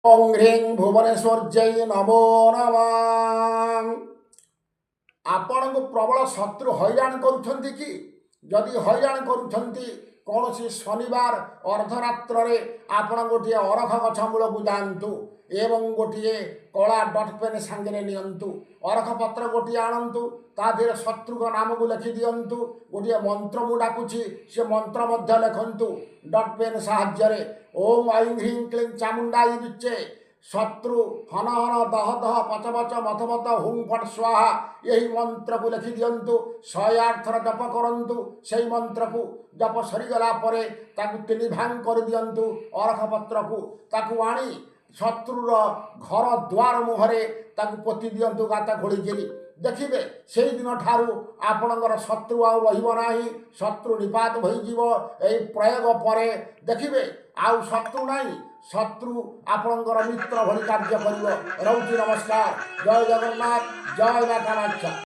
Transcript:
ओं ह्रीं भुवनेश्वर्यै नमो नमः। आपण को प्रबल शत्रु हैरान करुछंती कि जदि हैरान करुछंती कौन सी शनिवार अर्धरात्र आपण गोटे अरख गछ मूल को जातु एवं गोटे कला डट पेन सांगे नियंतु अरख पत्र गोटे आणतु तादेह शत्रु का नाम को लिखि दिंतु गोटे मंत्र मु डाकुछि से मंत्र मध्य लिखंतु डट पेन साहाय्य ओं ऐं ह्रीं क्लीं चामुंडाई विच्चे शत्रु हन हन दह दह पच पच मथ मथ हुं फट स्वाहा यही मंत्र को लिखि दिंतु 108 थर जप करंतु से मंत्र को जप सरीगला परे ताकु तीन भांग कर दिंतु अरख पत्र को ताकु आनी शत्रुर घर द्वार मुहरे ताकु पोति दिंतु गाता घोड़िकी देखिए से दिन ठारू आपणकर शत्रु आउ रही शत्रु निपात हो प्रयोग पर देखिए आउ शत्रु नहीं शत्रु आपणकर मित्र भली कार्य कर। नमस्कार। जय जगन्नाथ। जय माता।